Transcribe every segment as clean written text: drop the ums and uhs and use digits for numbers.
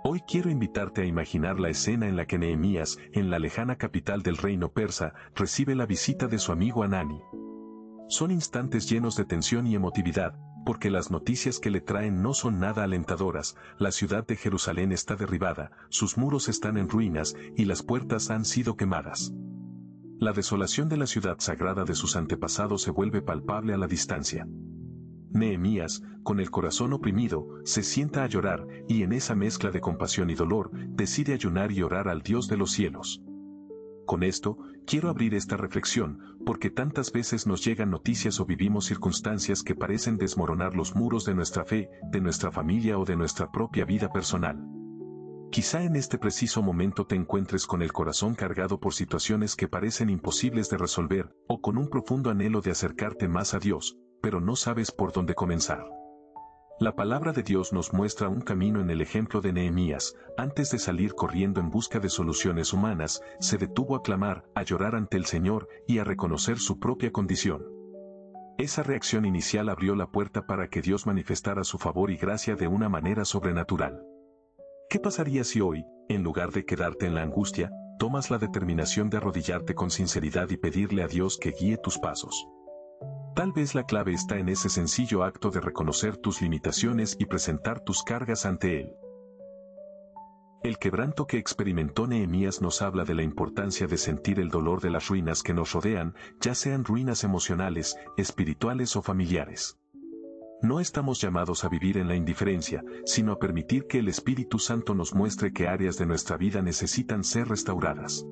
Hoy quiero invitarte a imaginar la escena en la que Nehemías, en la lejana capital del reino persa, recibe la visita de su amigo Hanani. Son instantes llenos de tensión y emotividad, porque las noticias que le traen no son nada alentadoras. La ciudad de Jerusalén está derribada, sus muros están en ruinas y las puertas han sido quemadas. La desolación de la ciudad sagrada de sus antepasados se vuelve palpable a la distancia. Nehemías, con el corazón oprimido, se sienta a llorar, y en esa mezcla de compasión y dolor, decide ayunar y orar al Dios de los cielos. Con esto, quiero abrir esta reflexión, porque tantas veces nos llegan noticias o vivimos circunstancias que parecen desmoronar los muros de nuestra fe, de nuestra familia o de nuestra propia vida personal. Quizá en este preciso momento te encuentres con el corazón cargado por situaciones que parecen imposibles de resolver, o con un profundo anhelo de acercarte más a Dios, pero no sabes por dónde comenzar. La palabra de Dios nos muestra un camino en el ejemplo de Nehemías. Antes de salir corriendo en busca de soluciones humanas, se detuvo a clamar, a llorar ante el Señor y a reconocer su propia condición. Esa reacción inicial abrió la puerta para que Dios manifestara su favor y gracia de una manera sobrenatural. ¿Qué pasaría si hoy, en lugar de quedarte en la angustia, tomas la determinación de arrodillarte con sinceridad y pedirle a Dios que guíe tus pasos? Tal vez la clave está en ese sencillo acto de reconocer tus limitaciones y presentar tus cargas ante Él. El quebranto que experimentó Nehemías nos habla de la importancia de sentir el dolor de las ruinas que nos rodean, ya sean ruinas emocionales, espirituales o familiares. No estamos llamados a vivir en la indiferencia, sino a permitir que el Espíritu Santo nos muestre qué áreas de nuestra vida necesitan ser restauradas.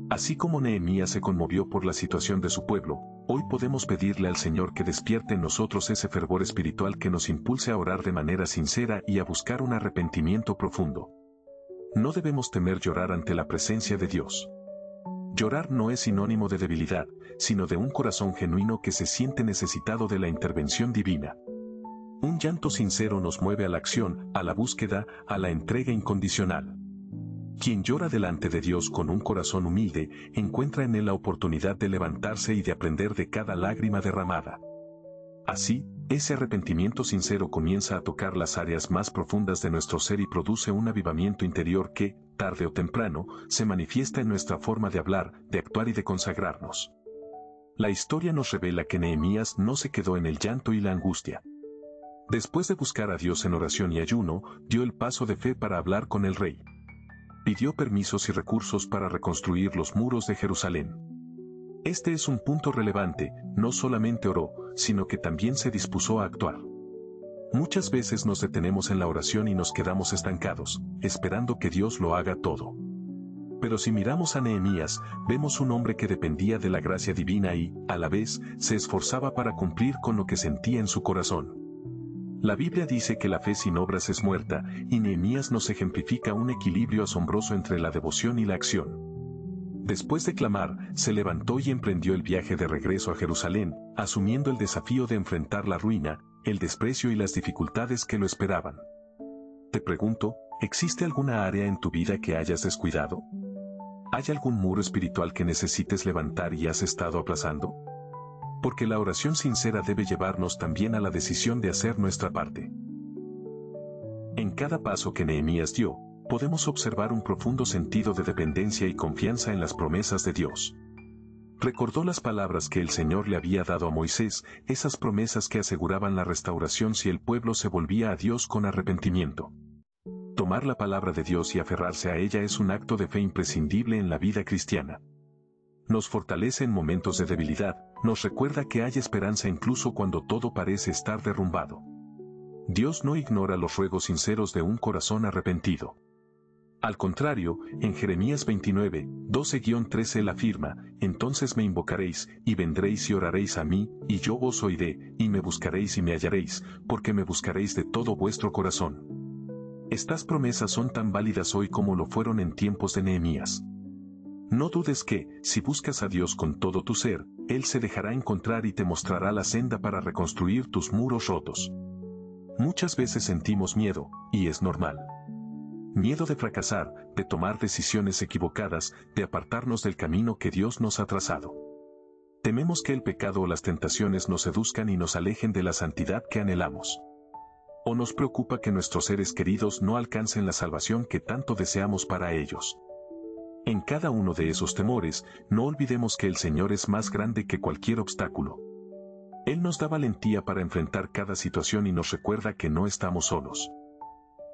Así como Nehemías se conmovió por la situación de su pueblo, hoy podemos pedirle al Señor que despierte en nosotros ese fervor espiritual que nos impulse a orar de manera sincera y a buscar un arrepentimiento profundo. No debemos temer llorar ante la presencia de Dios. Llorar no es sinónimo de debilidad, sino de un corazón genuino que se siente necesitado de la intervención divina. Un llanto sincero nos mueve a la acción, a la búsqueda, a la entrega incondicional. Quien llora delante de Dios con un corazón humilde, encuentra en él la oportunidad de levantarse y de aprender de cada lágrima derramada. Así, ese arrepentimiento sincero comienza a tocar las áreas más profundas de nuestro ser y produce un avivamiento interior que, tarde o temprano, se manifiesta en nuestra forma de hablar, de actuar y de consagrarnos. La historia nos revela que Nehemías no se quedó en el llanto y la angustia. Después de buscar a Dios en oración y ayuno, dio el paso de fe para hablar con el rey. Pidió permisos y recursos para reconstruir los muros de Jerusalén. Este es un punto relevante, no solamente oró, sino que también se dispuso a actuar. Muchas veces nos detenemos en la oración y nos quedamos estancados, esperando que Dios lo haga todo. Pero si miramos a Nehemías, vemos un hombre que dependía de la gracia divina y, a la vez, se esforzaba para cumplir con lo que sentía en su corazón. La Biblia dice que la fe sin obras es muerta, y Nehemías nos ejemplifica un equilibrio asombroso entre la devoción y la acción. Después de clamar, se levantó y emprendió el viaje de regreso a Jerusalén, asumiendo el desafío de enfrentar la ruina, el desprecio y las dificultades que lo esperaban. Te pregunto, ¿existe alguna área en tu vida que hayas descuidado? ¿Hay algún muro espiritual que necesites levantar y has estado aplazando? Porque la oración sincera debe llevarnos también a la decisión de hacer nuestra parte. En cada paso que Nehemías dio, podemos observar un profundo sentido de dependencia y confianza en las promesas de Dios. Recordó las palabras que el Señor le había dado a Moisés, esas promesas que aseguraban la restauración si el pueblo se volvía a Dios con arrepentimiento. Tomar la palabra de Dios y aferrarse a ella es un acto de fe imprescindible en la vida cristiana. Nos fortalece en momentos de debilidad, nos recuerda que hay esperanza incluso cuando todo parece estar derrumbado. Dios no ignora los ruegos sinceros de un corazón arrepentido. Al contrario, en Jeremías 29, 12-13 él afirma, entonces me invocaréis, y vendréis y oraréis a mí, y yo os oiré, y me buscaréis y me hallaréis, porque me buscaréis de todo vuestro corazón. Estas promesas son tan válidas hoy como lo fueron en tiempos de Nehemías. No dudes que, si buscas a Dios con todo tu ser, Él se dejará encontrar y te mostrará la senda para reconstruir tus muros rotos. Muchas veces sentimos miedo, y es normal. Miedo de fracasar, de tomar decisiones equivocadas, de apartarnos del camino que Dios nos ha trazado. Tememos que el pecado o las tentaciones nos seduzcan y nos alejen de la santidad que anhelamos. ¿O nos preocupa que nuestros seres queridos no alcancen la salvación que tanto deseamos para ellos? En cada uno de esos temores, no olvidemos que el Señor es más grande que cualquier obstáculo. Él nos da valentía para enfrentar cada situación y nos recuerda que no estamos solos.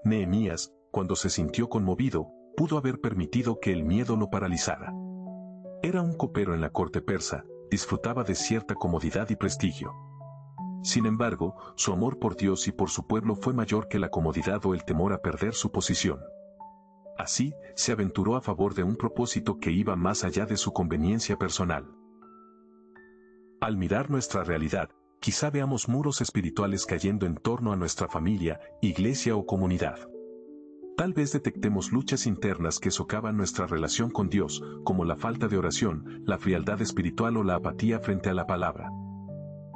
Nehemías, cuando se sintió conmovido, pudo haber permitido que el miedo lo paralizara. Era un copero en la corte persa, disfrutaba de cierta comodidad y prestigio. Sin embargo, su amor por Dios y por su pueblo fue mayor que la comodidad o el temor a perder su posición. Así, se aventuró a favor de un propósito que iba más allá de su conveniencia personal. Al mirar nuestra realidad, quizá veamos muros espirituales cayendo en torno a nuestra familia, iglesia o comunidad. Tal vez detectemos luchas internas que socavan nuestra relación con Dios, como la falta de oración, la frialdad espiritual o la apatía frente a la palabra.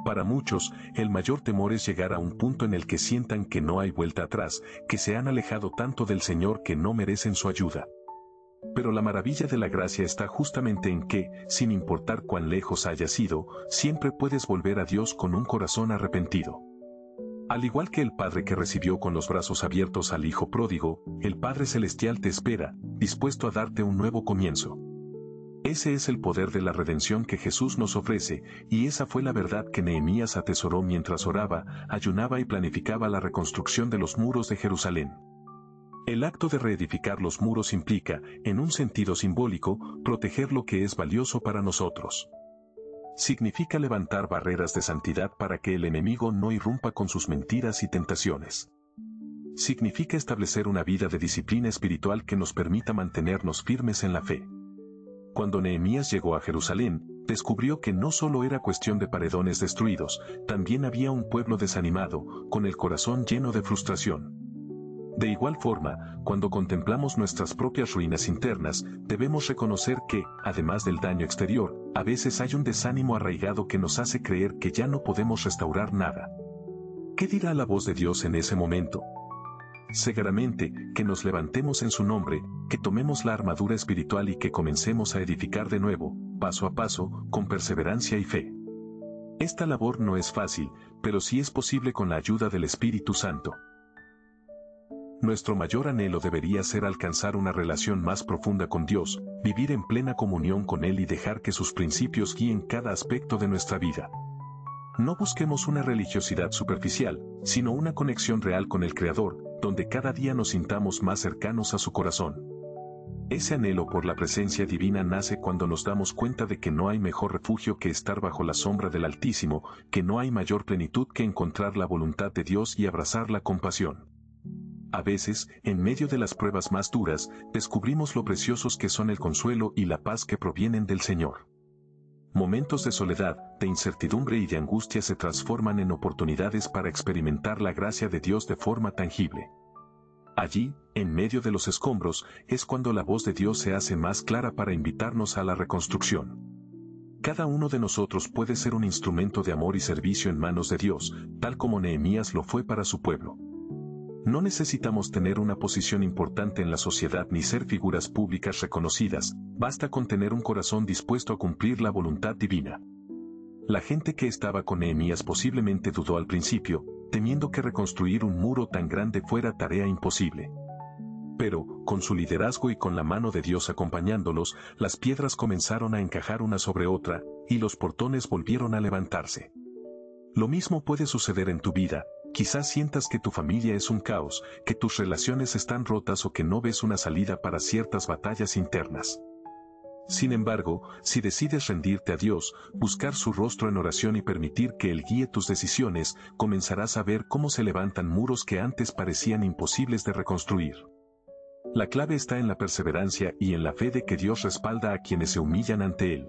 Para muchos, el mayor temor es llegar a un punto en el que sientan que no hay vuelta atrás, que se han alejado tanto del Señor que no merecen su ayuda. Pero la maravilla de la gracia está justamente en que, sin importar cuán lejos hayas ido, siempre puedes volver a Dios con un corazón arrepentido. Al igual que el Padre que recibió con los brazos abiertos al Hijo pródigo, el Padre Celestial te espera, dispuesto a darte un nuevo comienzo. Ese es el poder de la redención que Jesús nos ofrece, y esa fue la verdad que Nehemías atesoró mientras oraba, ayunaba y planificaba la reconstrucción de los muros de Jerusalén. El acto de reedificar los muros implica, en un sentido simbólico, proteger lo que es valioso para nosotros. Significa levantar barreras de santidad para que el enemigo no irrumpa con sus mentiras y tentaciones. Significa establecer una vida de disciplina espiritual que nos permita mantenernos firmes en la fe. Cuando Nehemías llegó a Jerusalén, descubrió que no solo era cuestión de paredones destruidos, también había un pueblo desanimado, con el corazón lleno de frustración. De igual forma, cuando contemplamos nuestras propias ruinas internas, debemos reconocer que, además del daño exterior, a veces hay un desánimo arraigado que nos hace creer que ya no podemos restaurar nada. ¿Qué dirá la voz de Dios en ese momento? Seguramente, que nos levantemos en su nombre, que tomemos la armadura espiritual y que comencemos a edificar de nuevo, paso a paso, con perseverancia y fe. Esta labor no es fácil, pero sí es posible con la ayuda del Espíritu Santo. Nuestro mayor anhelo debería ser alcanzar una relación más profunda con Dios, vivir en plena comunión con Él y dejar que sus principios guíen cada aspecto de nuestra vida. No busquemos una religiosidad superficial, sino una conexión real con el Creador, donde cada día nos sintamos más cercanos a su corazón. Ese anhelo por la presencia divina nace cuando nos damos cuenta de que no hay mejor refugio que estar bajo la sombra del Altísimo, que no hay mayor plenitud que encontrar la voluntad de Dios y abrazarla con pasión. A veces, en medio de las pruebas más duras, descubrimos lo preciosos que son el consuelo y la paz que provienen del Señor. Momentos de soledad, de incertidumbre y de angustia se transforman en oportunidades para experimentar la gracia de Dios de forma tangible. Allí, en medio de los escombros, es cuando la voz de Dios se hace más clara para invitarnos a la reconstrucción. Cada uno de nosotros puede ser un instrumento de amor y servicio en manos de Dios, tal como Nehemías lo fue para su pueblo. No necesitamos tener una posición importante en la sociedad ni ser figuras públicas reconocidas, basta con tener un corazón dispuesto a cumplir la voluntad divina. La gente que estaba con Nehemías posiblemente dudó al principio, temiendo que reconstruir un muro tan grande fuera tarea imposible. Pero, con su liderazgo y con la mano de Dios acompañándolos, las piedras comenzaron a encajar una sobre otra, y los portones volvieron a levantarse. Lo mismo puede suceder en tu vida. Quizás sientas que tu familia es un caos, que tus relaciones están rotas o que no ves una salida para ciertas batallas internas. Sin embargo, si decides rendirte a Dios, buscar su rostro en oración y permitir que Él guíe tus decisiones, comenzarás a ver cómo se levantan muros que antes parecían imposibles de reconstruir. La clave está en la perseverancia y en la fe de que Dios respalda a quienes se humillan ante Él.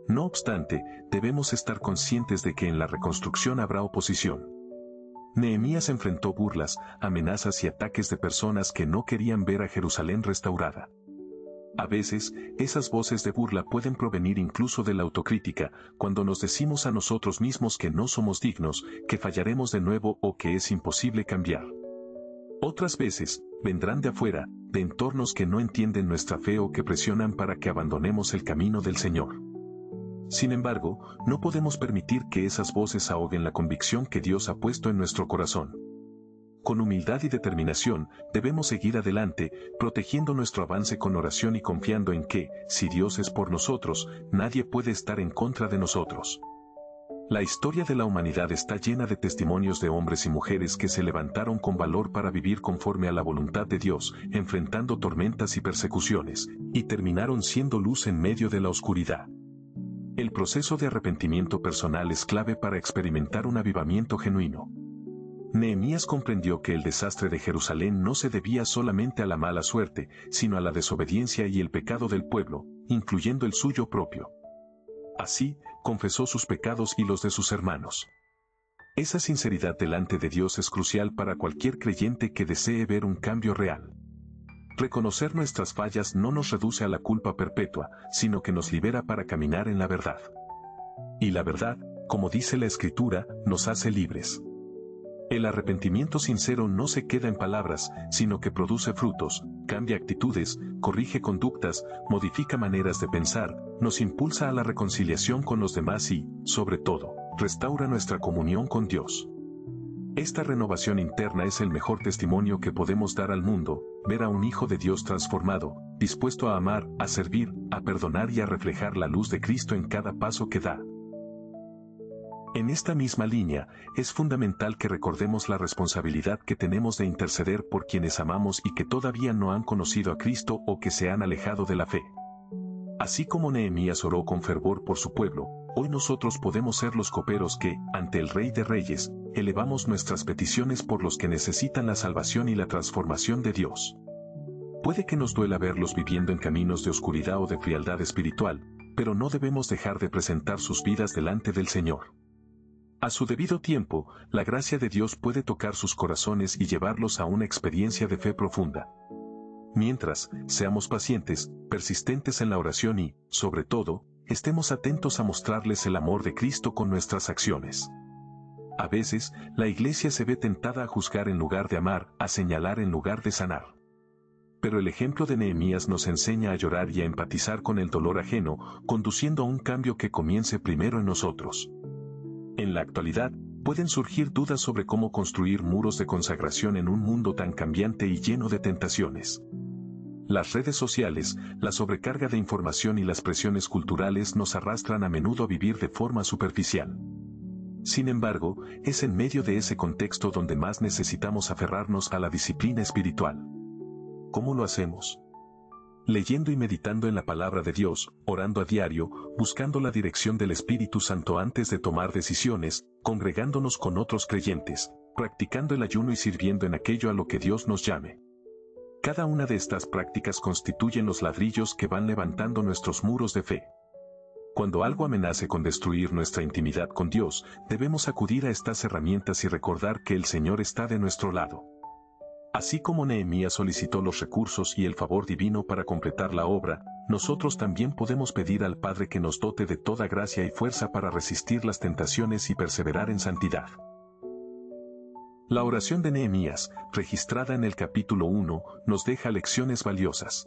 No obstante, debemos estar conscientes de que en la reconstrucción habrá oposición. Nehemías enfrentó burlas, amenazas y ataques de personas que no querían ver a Jerusalén restaurada. A veces, esas voces de burla pueden provenir incluso de la autocrítica, cuando nos decimos a nosotros mismos que no somos dignos, que fallaremos de nuevo o que es imposible cambiar. Otras veces, vendrán de afuera, de entornos que no entienden nuestra fe o que presionan para que abandonemos el camino del Señor. Sin embargo, no podemos permitir que esas voces ahoguen la convicción que Dios ha puesto en nuestro corazón. Con humildad y determinación, debemos seguir adelante, protegiendo nuestro avance con oración y confiando en que, si Dios es por nosotros, nadie puede estar en contra de nosotros. La historia de la humanidad está llena de testimonios de hombres y mujeres que se levantaron con valor para vivir conforme a la voluntad de Dios, enfrentando tormentas y persecuciones, y terminaron siendo luz en medio de la oscuridad. El proceso de arrepentimiento personal es clave para experimentar un avivamiento genuino. Nehemías comprendió que el desastre de Jerusalén no se debía solamente a la mala suerte, sino a la desobediencia y el pecado del pueblo, incluyendo el suyo propio. Así, confesó sus pecados y los de sus hermanos. Esa sinceridad delante de Dios es crucial para cualquier creyente que desee ver un cambio real. Reconocer nuestras fallas no nos reduce a la culpa perpetua, sino que nos libera para caminar en la verdad. Y la verdad, como dice la Escritura, nos hace libres. El arrepentimiento sincero no se queda en palabras, sino que produce frutos, cambia actitudes, corrige conductas, modifica maneras de pensar, nos impulsa a la reconciliación con los demás y, sobre todo, restaura nuestra comunión con Dios. Esta renovación interna es el mejor testimonio que podemos dar al mundo, ver a un hijo de Dios transformado, dispuesto a amar, a servir, a perdonar y a reflejar la luz de Cristo en cada paso que da. En esta misma línea, es fundamental que recordemos la responsabilidad que tenemos de interceder por quienes amamos y que todavía no han conocido a Cristo o que se han alejado de la fe. Así como Nehemías oró con fervor por su pueblo, hoy nosotros podemos ser los coperos que, ante el Rey de Reyes, elevamos nuestras peticiones por los que necesitan la salvación y la transformación de Dios. Puede que nos duela verlos viviendo en caminos de oscuridad o de frialdad espiritual, pero no debemos dejar de presentar sus vidas delante del Señor. A su debido tiempo, la gracia de Dios puede tocar sus corazones y llevarlos a una experiencia de fe profunda. Mientras, seamos pacientes, persistentes en la oración y, sobre todo, estemos atentos a mostrarles el amor de Cristo con nuestras acciones. A veces, la iglesia se ve tentada a juzgar en lugar de amar, a señalar en lugar de sanar. Pero el ejemplo de Nehemías nos enseña a llorar y a empatizar con el dolor ajeno, conduciendo a un cambio que comience primero en nosotros. En la actualidad, pueden surgir dudas sobre cómo construir muros de consagración en un mundo tan cambiante y lleno de tentaciones. Las redes sociales, la sobrecarga de información y las presiones culturales nos arrastran a menudo a vivir de forma superficial. Sin embargo, es en medio de ese contexto donde más necesitamos aferrarnos a la disciplina espiritual. ¿Cómo lo hacemos? Leyendo y meditando en la palabra de Dios, orando a diario, buscando la dirección del Espíritu Santo antes de tomar decisiones, congregándonos con otros creyentes, practicando el ayuno y sirviendo en aquello a lo que Dios nos llame. Cada una de estas prácticas constituyen los ladrillos que van levantando nuestros muros de fe. Cuando algo amenace con destruir nuestra intimidad con Dios, debemos acudir a estas herramientas y recordar que el Señor está de nuestro lado. Así como Nehemías solicitó los recursos y el favor divino para completar la obra, nosotros también podemos pedir al Padre que nos dote de toda gracia y fuerza para resistir las tentaciones y perseverar en santidad. La oración de Nehemías, registrada en el capítulo 1, nos deja lecciones valiosas.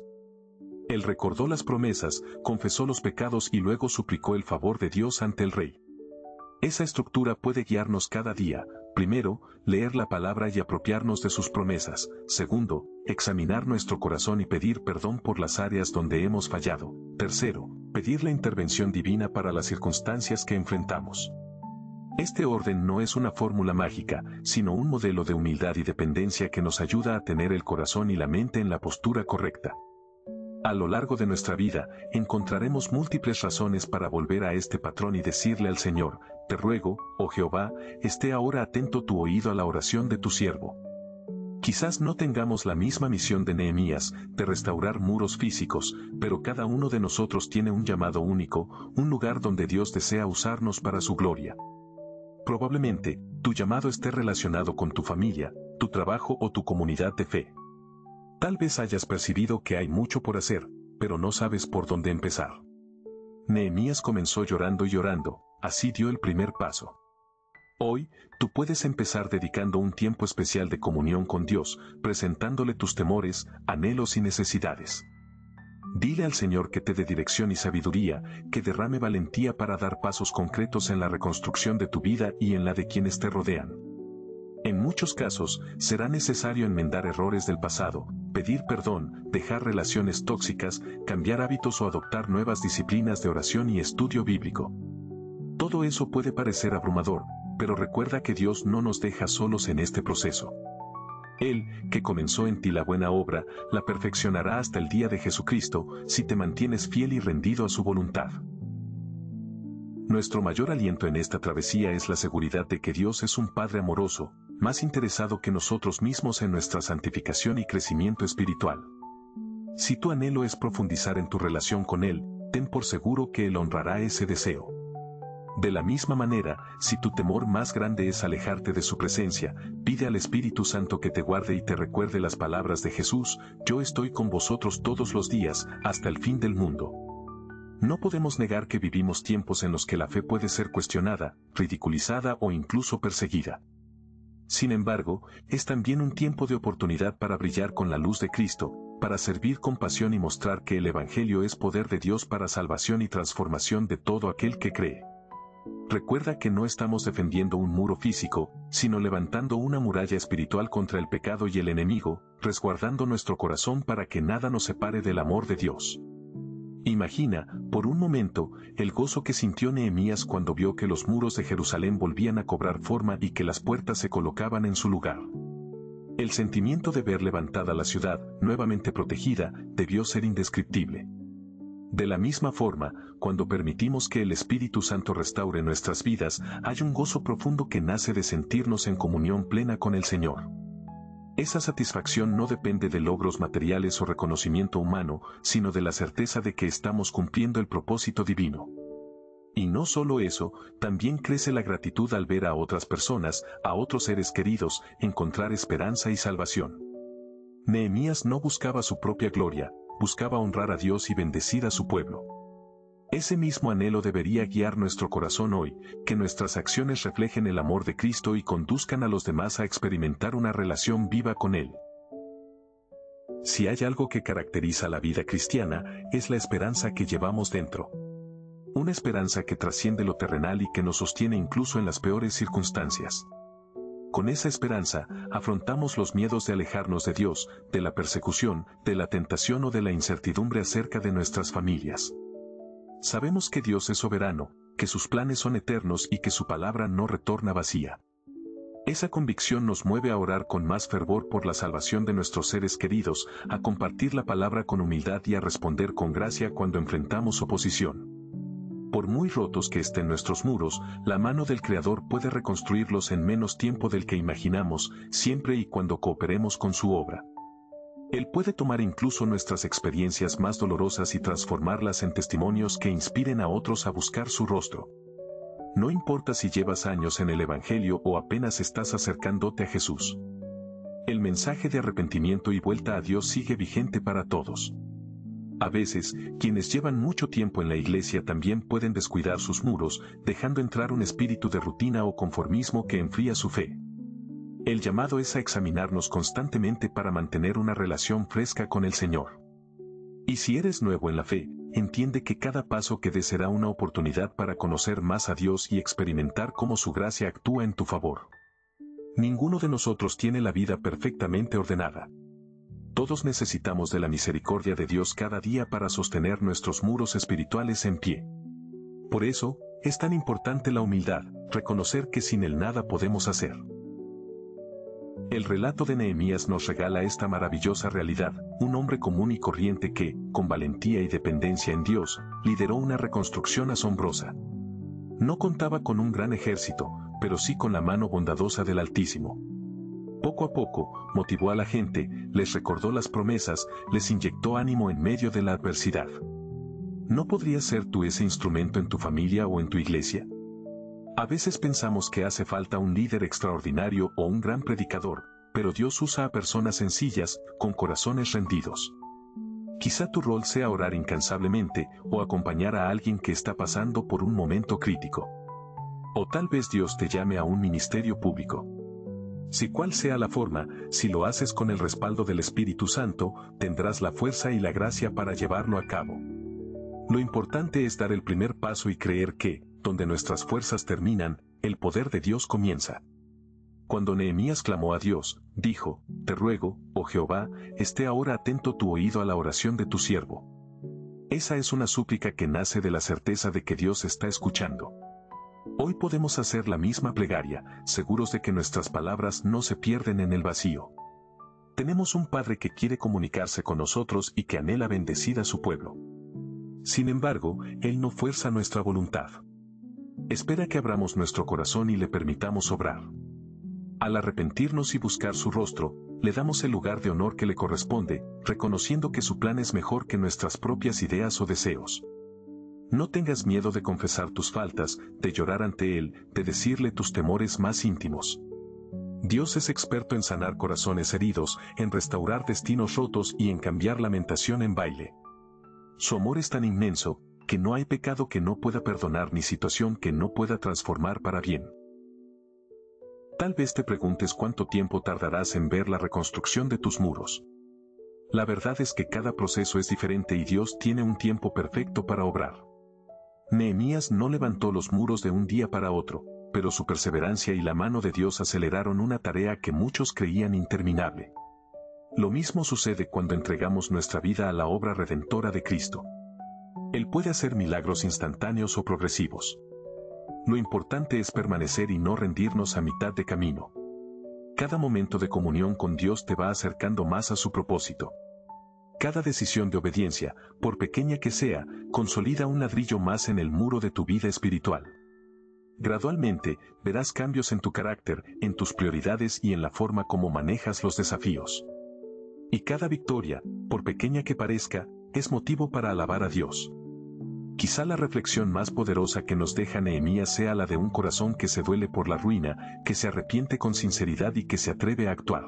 Él recordó las promesas, confesó los pecados y luego suplicó el favor de Dios ante el rey. Esa estructura puede guiarnos cada día. Primero, leer la palabra y apropiarnos de sus promesas. Segundo, examinar nuestro corazón y pedir perdón por las áreas donde hemos fallado. Tercero, pedir la intervención divina para las circunstancias que enfrentamos. Este orden no es una fórmula mágica, sino un modelo de humildad y dependencia que nos ayuda a tener el corazón y la mente en la postura correcta. A lo largo de nuestra vida, encontraremos múltiples razones para volver a este patrón y decirle al Señor: te ruego, oh Jehová, esté ahora atento tu oído a la oración de tu siervo. Quizás no tengamos la misma misión de Nehemías, de restaurar muros físicos, pero cada uno de nosotros tiene un llamado único, un lugar donde Dios desea usarnos para su gloria. Probablemente, tu llamado esté relacionado con tu familia, tu trabajo o tu comunidad de fe. Tal vez hayas percibido que hay mucho por hacer, pero no sabes por dónde empezar. Nehemías comenzó llorando y llorando, así dio el primer paso. Hoy, tú puedes empezar dedicando un tiempo especial de comunión con Dios, presentándole tus temores, anhelos y necesidades. Dile al Señor que te dé dirección y sabiduría, que derrame valentía para dar pasos concretos en la reconstrucción de tu vida y en la de quienes te rodean. En muchos casos, será necesario enmendar errores del pasado, pedir perdón, dejar relaciones tóxicas, cambiar hábitos o adoptar nuevas disciplinas de oración y estudio bíblico. Todo eso puede parecer abrumador, pero recuerda que Dios no nos deja solos en este proceso. Él, que comenzó en ti la buena obra, la perfeccionará hasta el día de Jesucristo, si te mantienes fiel y rendido a su voluntad. Nuestro mayor aliento en esta travesía es la seguridad de que Dios es un Padre amoroso, más interesado que nosotros mismos en nuestra santificación y crecimiento espiritual. Si tu anhelo es profundizar en tu relación con Él, ten por seguro que Él honrará ese deseo. De la misma manera, si tu temor más grande es alejarte de su presencia, pide al Espíritu Santo que te guarde y te recuerde las palabras de Jesús: yo estoy con vosotros todos los días, hasta el fin del mundo. No podemos negar que vivimos tiempos en los que la fe puede ser cuestionada, ridiculizada o incluso perseguida. Sin embargo, es también un tiempo de oportunidad para brillar con la luz de Cristo, para servir con pasión y mostrar que el Evangelio es poder de Dios para salvación y transformación de todo aquel que cree. Recuerda que no estamos defendiendo un muro físico, sino levantando una muralla espiritual contra el pecado y el enemigo, resguardando nuestro corazón para que nada nos separe del amor de Dios. Imagina, por un momento, el gozo que sintió Nehemías cuando vio que los muros de Jerusalén volvían a cobrar forma y que las puertas se colocaban en su lugar. El sentimiento de ver levantada la ciudad, nuevamente protegida, debió ser indescriptible. De la misma forma, cuando permitimos que el Espíritu Santo restaure nuestras vidas, hay un gozo profundo que nace de sentirnos en comunión plena con el Señor. Esa satisfacción no depende de logros materiales o reconocimiento humano, sino de la certeza de que estamos cumpliendo el propósito divino. Y no solo eso, también crece la gratitud al ver a otras personas, a otros seres queridos, encontrar esperanza y salvación. Nehemías no buscaba su propia gloria, buscaba honrar a Dios y bendecir a su pueblo. Ese mismo anhelo debería guiar nuestro corazón hoy, que nuestras acciones reflejen el amor de Cristo y conduzcan a los demás a experimentar una relación viva con Él. Si hay algo que caracteriza la vida cristiana, es la esperanza que llevamos dentro. Una esperanza que trasciende lo terrenal y que nos sostiene incluso en las peores circunstancias. Con esa esperanza, afrontamos los miedos de alejarnos de Dios, de la persecución, de la tentación o de la incertidumbre acerca de nuestras familias. Sabemos que Dios es soberano, que sus planes son eternos y que su palabra no retorna vacía. Esa convicción nos mueve a orar con más fervor por la salvación de nuestros seres queridos, a compartir la palabra con humildad y a responder con gracia cuando enfrentamos oposición. Por muy rotos que estén nuestros muros, la mano del Creador puede reconstruirlos en menos tiempo del que imaginamos, siempre y cuando cooperemos con su obra. Él puede tomar incluso nuestras experiencias más dolorosas y transformarlas en testimonios que inspiren a otros a buscar su rostro. No importa si llevas años en el Evangelio o apenas estás acercándote a Jesús. El mensaje de arrepentimiento y vuelta a Dios sigue vigente para todos. A veces, quienes llevan mucho tiempo en la iglesia también pueden descuidar sus muros, dejando entrar un espíritu de rutina o conformismo que enfría su fe. El llamado es a examinarnos constantemente para mantener una relación fresca con el Señor. Y si eres nuevo en la fe, entiende que cada paso que des será una oportunidad para conocer más a Dios y experimentar cómo su gracia actúa en tu favor. Ninguno de nosotros tiene la vida perfectamente ordenada. Todos necesitamos de la misericordia de Dios cada día para sostener nuestros muros espirituales en pie. Por eso, es tan importante la humildad, reconocer que sin Él nada podemos hacer. El relato de Nehemías nos regala esta maravillosa realidad: un hombre común y corriente que, con valentía y dependencia en Dios, lideró una reconstrucción asombrosa. No contaba con un gran ejército, pero sí con la mano bondadosa del Altísimo. Poco a poco, motivó a la gente, les recordó las promesas, les inyectó ánimo en medio de la adversidad. ¿No podrías ser tú ese instrumento en tu familia o en tu iglesia? A veces pensamos que hace falta un líder extraordinario o un gran predicador, pero Dios usa a personas sencillas, con corazones rendidos. Quizá tu rol sea orar incansablemente o acompañar a alguien que está pasando por un momento crítico. O tal vez Dios te llame a un ministerio público. Si cual sea la forma, si lo haces con el respaldo del Espíritu Santo, tendrás la fuerza y la gracia para llevarlo a cabo. Lo importante es dar el primer paso y creer que, donde nuestras fuerzas terminan, el poder de Dios comienza. Cuando Nehemías clamó a Dios, dijo: Te ruego, oh Jehová, esté ahora atento tu oído a la oración de tu siervo. Esa es una súplica que nace de la certeza de que Dios está escuchando. Hoy podemos hacer la misma plegaria, seguros de que nuestras palabras no se pierden en el vacío. Tenemos un Padre que quiere comunicarse con nosotros y que anhela bendecir a su pueblo. Sin embargo, Él no fuerza nuestra voluntad. Espera que abramos nuestro corazón y le permitamos obrar. Al arrepentirnos y buscar su rostro, le damos el lugar de honor que le corresponde, reconociendo que su plan es mejor que nuestras propias ideas o deseos. No tengas miedo de confesar tus faltas, de llorar ante Él, de decirle tus temores más íntimos. Dios es experto en sanar corazones heridos, en restaurar destinos rotos y en cambiar lamentación en baile. Su amor es tan inmenso, que no hay pecado que no pueda perdonar ni situación que no pueda transformar para bien. Tal vez te preguntes cuánto tiempo tardarás en ver la reconstrucción de tus muros. La verdad es que cada proceso es diferente y Dios tiene un tiempo perfecto para obrar. Nehemías no levantó los muros de un día para otro, pero su perseverancia y la mano de Dios aceleraron una tarea que muchos creían interminable. Lo mismo sucede cuando entregamos nuestra vida a la obra redentora de Cristo. Él puede hacer milagros instantáneos o progresivos. Lo importante es permanecer y no rendirnos a mitad de camino. Cada momento de comunión con Dios te va acercando más a su propósito. Cada decisión de obediencia, por pequeña que sea, consolida un ladrillo más en el muro de tu vida espiritual. Gradualmente, verás cambios en tu carácter, en tus prioridades y en la forma como manejas los desafíos. Y cada victoria, por pequeña que parezca, es motivo para alabar a Dios. Quizá la reflexión más poderosa que nos deja Nehemías sea la de un corazón que se duele por la ruina, que se arrepiente con sinceridad y que se atreve a actuar.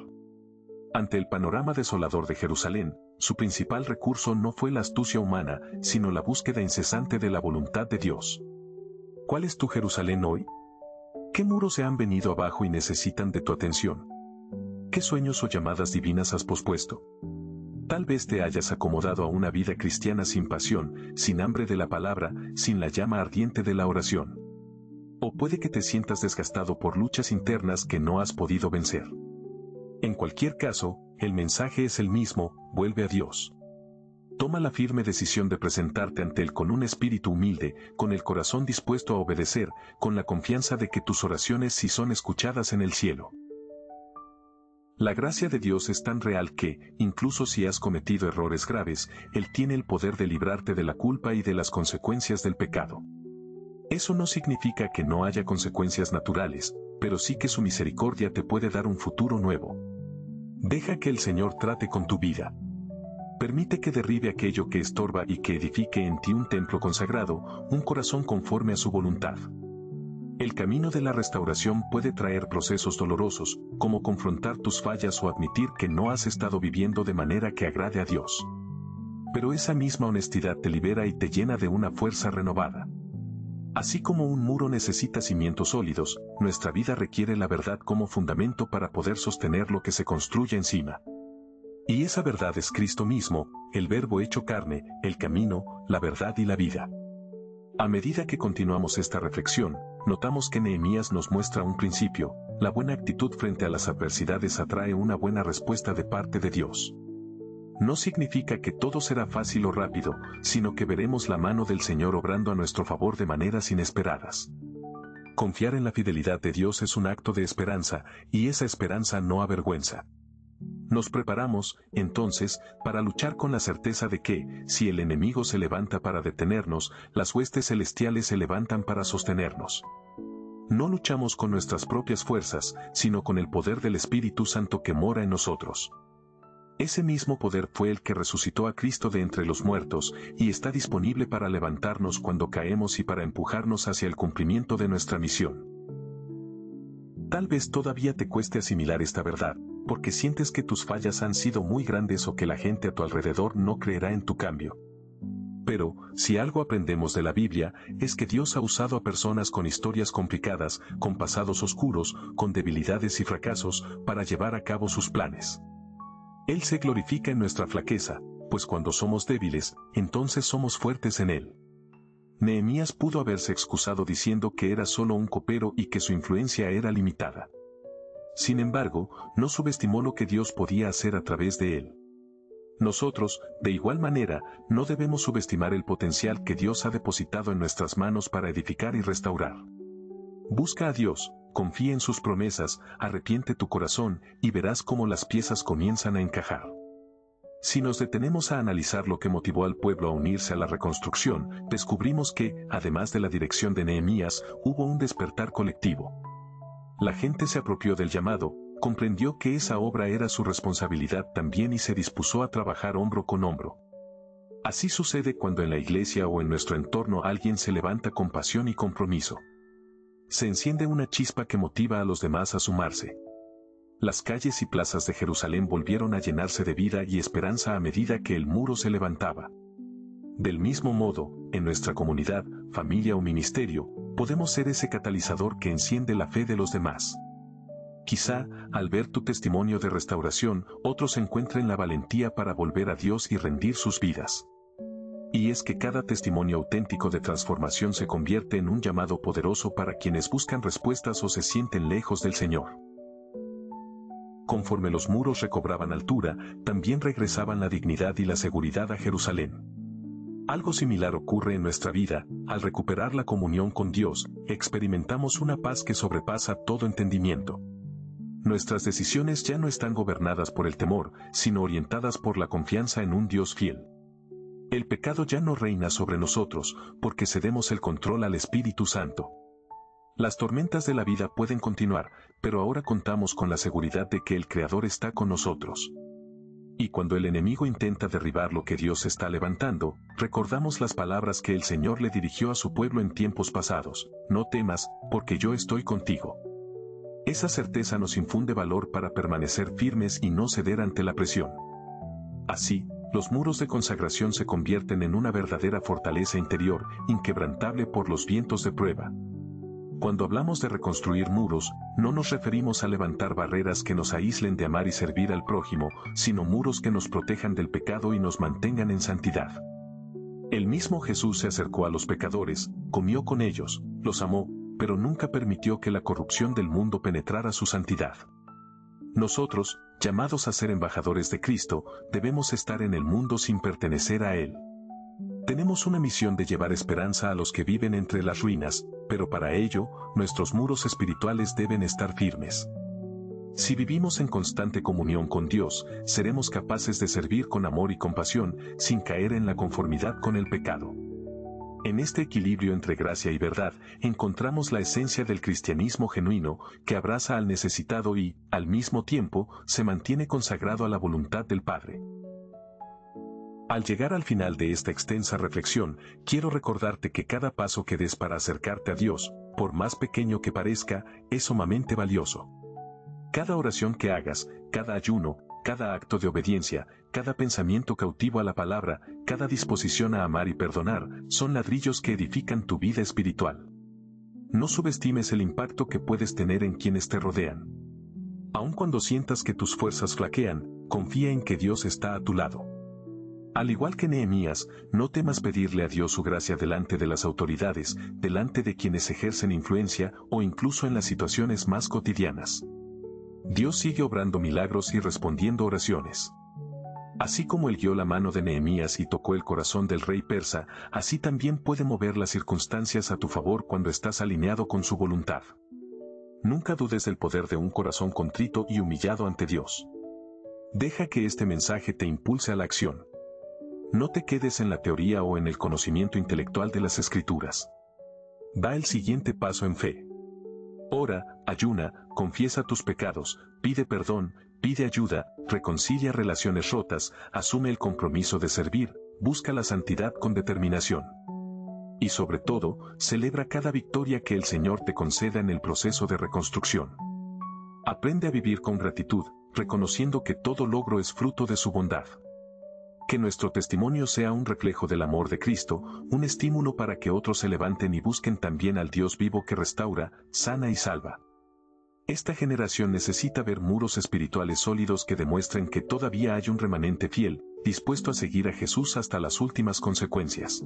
Ante el panorama desolador de Jerusalén, su principal recurso no fue la astucia humana, sino la búsqueda incesante de la voluntad de Dios. ¿Cuál es tu Jerusalén hoy? ¿Qué muros se han venido abajo y necesitan de tu atención? ¿Qué sueños o llamadas divinas has pospuesto? Tal vez te hayas acomodado a una vida cristiana sin pasión, sin hambre de la palabra, sin la llama ardiente de la oración. O puede que te sientas desgastado por luchas internas que no has podido vencer. En cualquier caso, el mensaje es el mismo: vuelve a Dios. Toma la firme decisión de presentarte ante Él con un espíritu humilde, con el corazón dispuesto a obedecer, con la confianza de que tus oraciones sí son escuchadas en el cielo. La gracia de Dios es tan real que, incluso si has cometido errores graves, Él tiene el poder de librarte de la culpa y de las consecuencias del pecado. Eso no significa que no haya consecuencias naturales, pero sí que su misericordia te puede dar un futuro nuevo. Deja que el Señor trate con tu vida. Permite que derribe aquello que estorba y que edifique en ti un templo consagrado, un corazón conforme a su voluntad. El camino de la restauración puede traer procesos dolorosos, como confrontar tus fallas o admitir que no has estado viviendo de manera que agrade a Dios. Pero esa misma honestidad te libera y te llena de una fuerza renovada. Así como un muro necesita cimientos sólidos, nuestra vida requiere la verdad como fundamento para poder sostener lo que se construye encima. Y esa verdad es Cristo mismo, el Verbo hecho carne, el camino, la verdad y la vida. A medida que continuamos esta reflexión, notamos que Nehemías nos muestra un principio: la buena actitud frente a las adversidades atrae una buena respuesta de parte de Dios. No significa que todo será fácil o rápido, sino que veremos la mano del Señor obrando a nuestro favor de maneras inesperadas. Confiar en la fidelidad de Dios es un acto de esperanza, y esa esperanza no avergüenza. Nos preparamos, entonces, para luchar con la certeza de que, si el enemigo se levanta para detenernos, las huestes celestiales se levantan para sostenernos. No luchamos con nuestras propias fuerzas, sino con el poder del Espíritu Santo que mora en nosotros. Ese mismo poder fue el que resucitó a Cristo de entre los muertos, y está disponible para levantarnos cuando caemos y para empujarnos hacia el cumplimiento de nuestra misión. Tal vez todavía te cueste asimilar esta verdad, porque sientes que tus fallas han sido muy grandes o que la gente a tu alrededor no creerá en tu cambio. Pero, si algo aprendemos de la Biblia, es que Dios ha usado a personas con historias complicadas, con pasados oscuros, con debilidades y fracasos, para llevar a cabo sus planes. Él se glorifica en nuestra flaqueza, pues cuando somos débiles, entonces somos fuertes en Él. Nehemías pudo haberse excusado diciendo que era solo un copero y que su influencia era limitada. Sin embargo, no subestimó lo que Dios podía hacer a través de él. Nosotros, de igual manera, no debemos subestimar el potencial que Dios ha depositado en nuestras manos para edificar y restaurar. Busca a Dios, confía en sus promesas, arrepiente tu corazón y verás cómo las piezas comienzan a encajar. Si nos detenemos a analizar lo que motivó al pueblo a unirse a la reconstrucción, descubrimos que, además de la dirección de Nehemías, hubo un despertar colectivo. La gente se apropió del llamado, comprendió que esa obra era su responsabilidad también y se dispuso a trabajar hombro con hombro. Así sucede cuando en la iglesia o en nuestro entorno alguien se levanta con pasión y compromiso. Se enciende una chispa que motiva a los demás a sumarse. Las calles y plazas de Jerusalén volvieron a llenarse de vida y esperanza a medida que el muro se levantaba. Del mismo modo, en nuestra comunidad, familia o ministerio, podemos ser ese catalizador que enciende la fe de los demás. Quizá, al ver tu testimonio de restauración, otros encuentren la valentía para volver a Dios y rendir sus vidas. Y es que cada testimonio auténtico de transformación se convierte en un llamado poderoso para quienes buscan respuestas o se sienten lejos del Señor. Conforme los muros recobraban altura, también regresaban la dignidad y la seguridad a Jerusalén. Algo similar ocurre en nuestra vida. Al recuperar la comunión con Dios, experimentamos una paz que sobrepasa todo entendimiento. Nuestras decisiones ya no están gobernadas por el temor, sino orientadas por la confianza en un Dios fiel. El pecado ya no reina sobre nosotros, porque cedemos el control al Espíritu Santo. Las tormentas de la vida pueden continuar, pero ahora contamos con la seguridad de que el Creador está con nosotros. Y cuando el enemigo intenta derribar lo que Dios está levantando, recordamos las palabras que el Señor le dirigió a su pueblo en tiempos pasados: no temas, porque yo estoy contigo. Esa certeza nos infunde valor para permanecer firmes y no ceder ante la presión. Así, los muros de consagración se convierten en una verdadera fortaleza interior, inquebrantable por los vientos de prueba. Cuando hablamos de reconstruir muros, no nos referimos a levantar barreras que nos aíslen de amar y servir al prójimo, sino muros que nos protejan del pecado y nos mantengan en santidad. El mismo Jesús se acercó a los pecadores, comió con ellos, los amó, pero nunca permitió que la corrupción del mundo penetrara su santidad. Nosotros, llamados a ser embajadores de Cristo, debemos estar en el mundo sin pertenecer a Él. Tenemos una misión de llevar esperanza a los que viven entre las ruinas, pero para ello, nuestros muros espirituales deben estar firmes. Si vivimos en constante comunión con Dios, seremos capaces de servir con amor y compasión, sin caer en la conformidad con el pecado. En este equilibrio entre gracia y verdad, encontramos la esencia del cristianismo genuino, que abraza al necesitado y, al mismo tiempo, se mantiene consagrado a la voluntad del Padre. Al llegar al final de esta extensa reflexión, quiero recordarte que cada paso que des para acercarte a Dios, por más pequeño que parezca, es sumamente valioso. Cada oración que hagas, cada ayuno, cada acto de obediencia, cada pensamiento cautivo a la palabra, cada disposición a amar y perdonar, son ladrillos que edifican tu vida espiritual. No subestimes el impacto que puedes tener en quienes te rodean. Aun cuando sientas que tus fuerzas flaquean, confía en que Dios está a tu lado. Al igual que Nehemías, no temas pedirle a Dios su gracia delante de las autoridades, delante de quienes ejercen influencia o incluso en las situaciones más cotidianas. Dios sigue obrando milagros y respondiendo oraciones. Así como Él guió la mano de Nehemías y tocó el corazón del rey persa, así también puede mover las circunstancias a tu favor cuando estás alineado con su voluntad. Nunca dudes del poder de un corazón contrito y humillado ante Dios. Deja que este mensaje te impulse a la acción. No te quedes en la teoría o en el conocimiento intelectual de las Escrituras. Da el siguiente paso en fe. Ora, ayuna, confiesa tus pecados, pide perdón, pide ayuda, reconcilia relaciones rotas, asume el compromiso de servir, busca la santidad con determinación. Y sobre todo, celebra cada victoria que el Señor te conceda en el proceso de reconstrucción. Aprende a vivir con gratitud, reconociendo que todo logro es fruto de su bondad. Que nuestro testimonio sea un reflejo del amor de Cristo, un estímulo para que otros se levanten y busquen también al Dios vivo que restaura, sana y salva. Esta generación necesita ver muros espirituales sólidos que demuestren que todavía hay un remanente fiel, dispuesto a seguir a Jesús hasta las últimas consecuencias.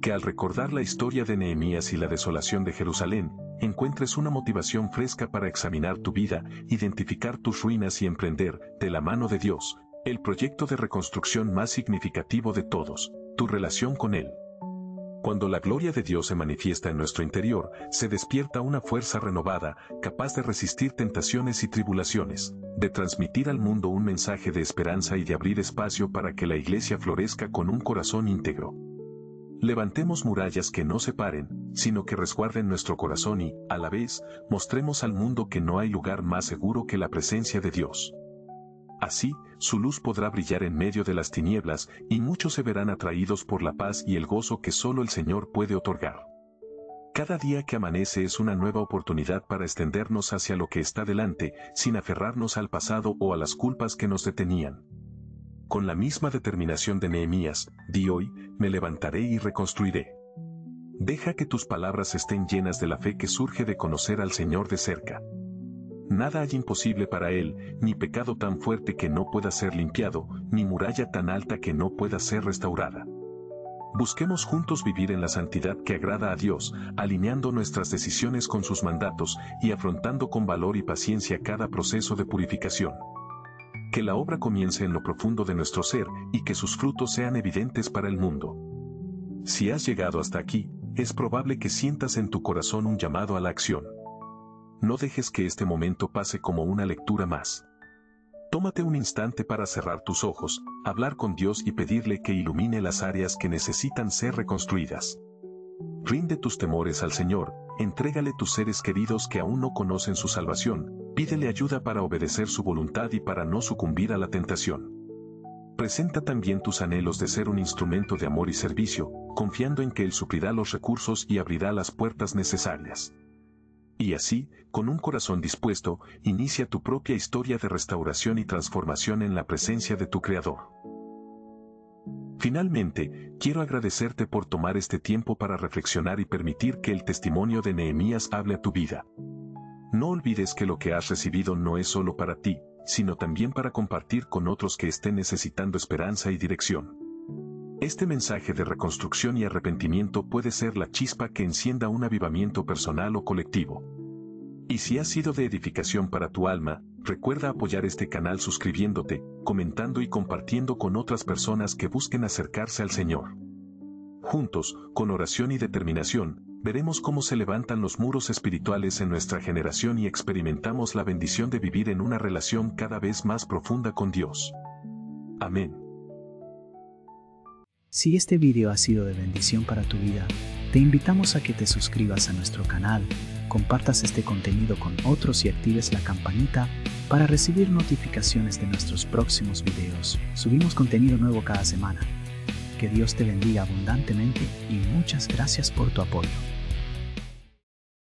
Que al recordar la historia de Nehemías y la desolación de Jerusalén, encuentres una motivación fresca para examinar tu vida, identificar tus ruinas y emprender, de la mano de Dios, el proyecto de reconstrucción más significativo de todos, tu relación con Él. Cuando la gloria de Dios se manifiesta en nuestro interior, se despierta una fuerza renovada, capaz de resistir tentaciones y tribulaciones, de transmitir al mundo un mensaje de esperanza y de abrir espacio para que la iglesia florezca con un corazón íntegro. Levantemos murallas que no separen, sino que resguarden nuestro corazón y, a la vez, mostremos al mundo que no hay lugar más seguro que la presencia de Dios. Así, su luz podrá brillar en medio de las tinieblas, y muchos se verán atraídos por la paz y el gozo que solo el Señor puede otorgar. Cada día que amanece es una nueva oportunidad para extendernos hacia lo que está delante, sin aferrarnos al pasado o a las culpas que nos detenían. Con la misma determinación de Nehemías, di hoy, me levantaré y reconstruiré. Deja que tus palabras estén llenas de la fe que surge de conocer al Señor de cerca. Nada hay imposible para Él, ni pecado tan fuerte que no pueda ser limpiado, ni muralla tan alta que no pueda ser restaurada. Busquemos juntos vivir en la santidad que agrada a Dios, alineando nuestras decisiones con sus mandatos y afrontando con valor y paciencia cada proceso de purificación. Que la obra comience en lo profundo de nuestro ser y que sus frutos sean evidentes para el mundo. Si has llegado hasta aquí, es probable que sientas en tu corazón un llamado a la acción. No dejes que este momento pase como una lectura más. Tómate un instante para cerrar tus ojos, hablar con Dios y pedirle que ilumine las áreas que necesitan ser reconstruidas. Rinde tus temores al Señor, entrégale tus seres queridos que aún no conocen su salvación, pídele ayuda para obedecer su voluntad y para no sucumbir a la tentación. Presenta también tus anhelos de ser un instrumento de amor y servicio, confiando en que Él suplirá los recursos y abrirá las puertas necesarias. Y así, con un corazón dispuesto, inicia tu propia historia de restauración y transformación en la presencia de tu Creador. Finalmente, quiero agradecerte por tomar este tiempo para reflexionar y permitir que el testimonio de Nehemías hable a tu vida. No olvides que lo que has recibido no es solo para ti, sino también para compartir con otros que estén necesitando esperanza y dirección. Este mensaje de reconstrucción y arrepentimiento puede ser la chispa que encienda un avivamiento personal o colectivo. Y si ha sido de edificación para tu alma, recuerda apoyar este canal suscribiéndote, comentando y compartiendo con otras personas que busquen acercarse al Señor. Juntos, con oración y determinación, veremos cómo se levantan los muros espirituales en nuestra generación y experimentamos la bendición de vivir en una relación cada vez más profunda con Dios. Amén. Si este video ha sido de bendición para tu vida, te invitamos a que te suscribas a nuestro canal, compartas este contenido con otros y actives la campanita para recibir notificaciones de nuestros próximos videos. Subimos contenido nuevo cada semana. Que Dios te bendiga abundantemente y muchas gracias por tu apoyo.